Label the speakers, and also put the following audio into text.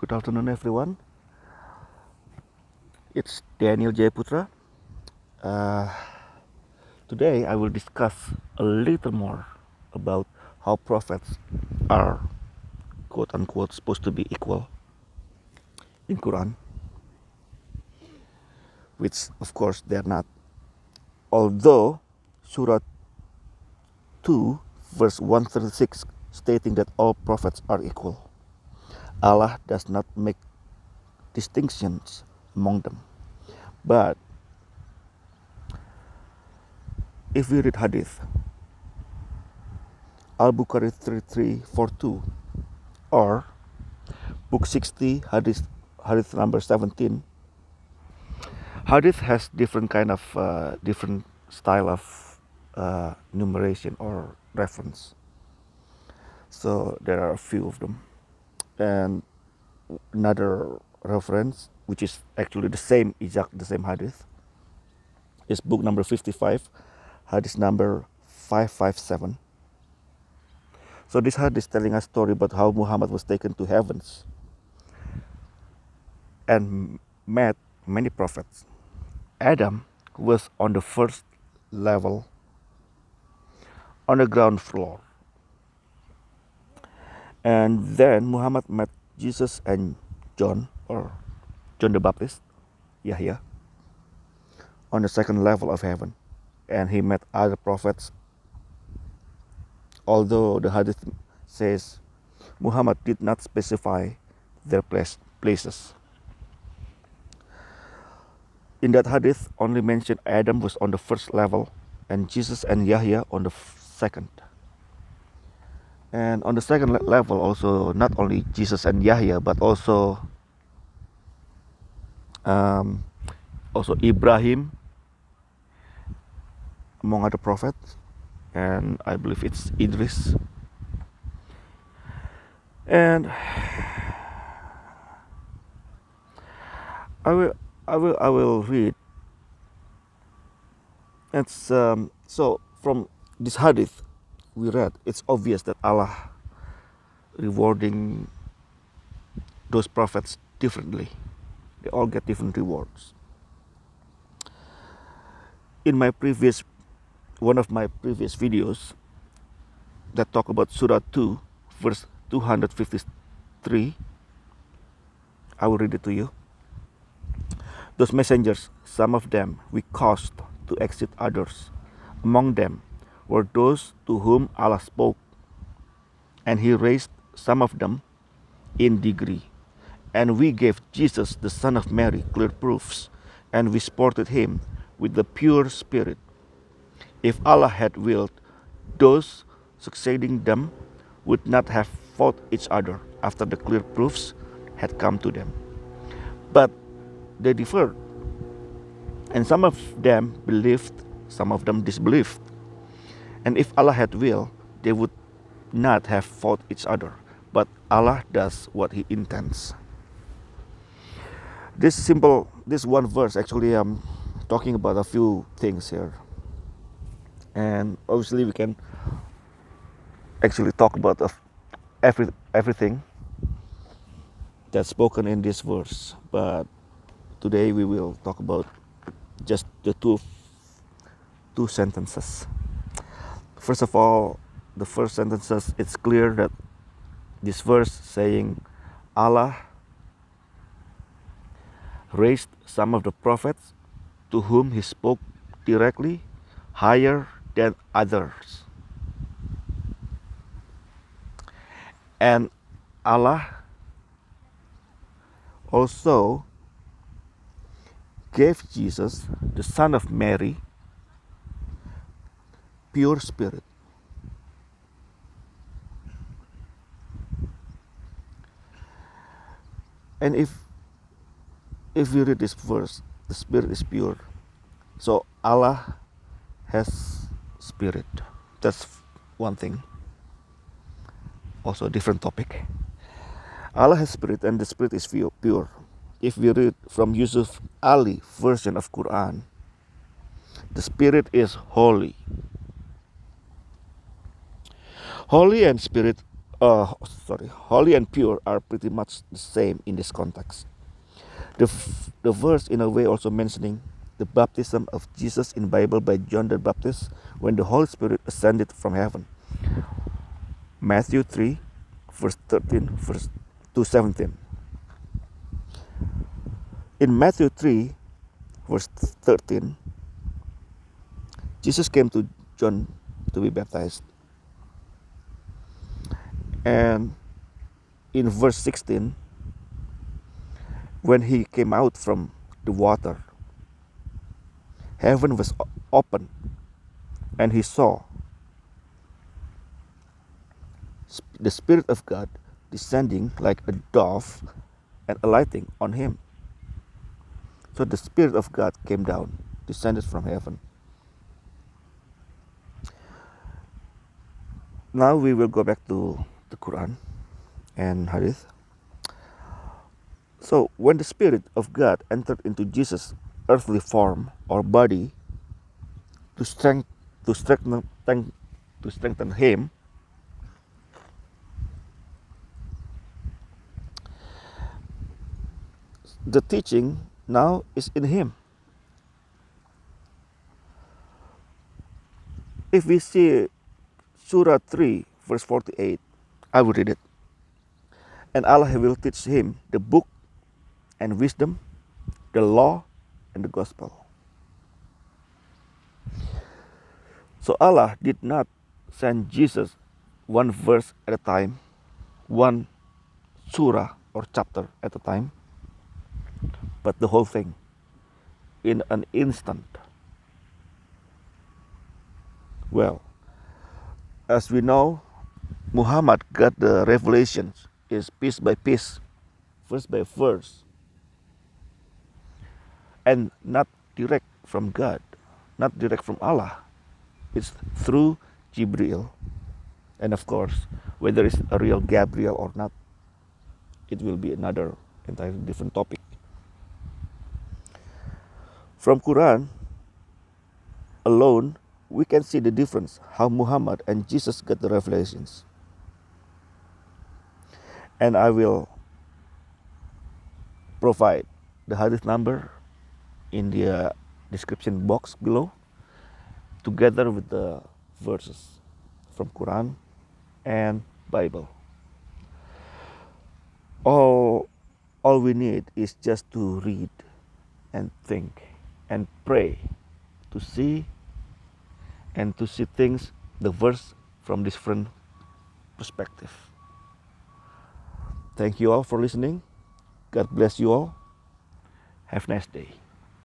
Speaker 1: Good afternoon, everyone. It's Daniel Jayaputra. Uh, Today, I will discuss a little more about how prophets are quote unquote supposed to be equal in Quran, which of course they're not. Although Surah 2, verse 136, stating that all prophets are equal, Allah does not make distinctions among them. But if we read hadith, Bukhari 3342 or book 60 hadith number 17, hadith has different style of numeration or reference. So there are a few of them, and another reference which is actually exactly the same hadith, is book number 55 hadith number 557. So this hadith is telling a story about how Muhammad was taken to heavens and met many prophets. Adam was on the first level, on the ground floor. And then Muhammad met Jesus and John, or John the Baptist, Yahya, on the second level of heaven. And he met other prophets, although the hadith says Muhammad did not specify their places. In that hadith, only mentioned Adam was on the first level and Jesus and Yahya on the second. And on the second level also, not only Jesus and Yahya, but also Ibrahim, among other prophets, and I believe it's Idris. And I will read. It's so from this hadith we read, it's obvious that Allah rewarding those prophets differently. They all get different rewards. In one of my previous videos that talk about Surah 2, verse 253, I will read it to you. Those messengers, some of them we caused to exceed others. Among them were those to whom Allah spoke, and He raised some of them in degree. And we gave Jesus, the son of Mary, clear proofs, and we supported him with the pure spirit. If Allah had willed, those succeeding them would not have fought each other after the clear proofs had come to them. But they differed, and some of them believed, some of them disbelieved. And if Allah had willed, they would not have fought each other, but Allah does what He intends. This one verse actually talking about a few things here, and obviously we can actually talk about everything that's spoken in this verse, but today we will talk about just the two sentences. First of all, the first sentences, it's clear that this verse saying Allah raised some of the prophets to whom He spoke directly higher than others. And Allah also gave Jesus, the son of Mary, pure spirit. And if we read this verse, the spirit is pure. So Allah has spirit. That's one thing. Also a different topic. Allah has spirit and the spirit is pure. If we read from Yusuf Ali version of Quran, the spirit is holy. Holy and spirit holy and pure are pretty much the same in this context. The verse in a way also mentioning the baptism of Jesus in Bible by John the Baptist when the Holy Spirit ascended from heaven. Matthew 3 verse 13 verse to 17. In Matthew 3 verse 13, Jesus came to John to be baptized. And in verse 16, when he came out from the water, heaven was open, and he saw the Spirit of God descending like a dove and alighting on him. So the Spirit of God came down, descended from heaven. Now we will go back to the Quran and hadith. So when the Spirit of God entered into Jesus' earthly form or body to strengthen him, the teaching now is in him. If we see Surah 3 verse 48, I will read it. And Allah will teach him the book and wisdom, the law and the gospel. So Allah did not send Jesus one verse at a time, one surah or chapter at a time, but the whole thing in an instant. Well, as we know, Muhammad got the revelations is piece by piece, verse by verse, and not direct from God, not direct from Allah. It's through Jibril. And of course, whether it's a real Gabriel or not, it will be another entirely different topic. From Quran alone, we can see the difference how Muhammad and Jesus got the revelations. And I will provide the hadith number in the description box below, together with the verses from Quran and Bible. All we need is just to read and think and pray to see things, the verse from different perspective. Thank you all for listening. God bless you all. Have a nice day.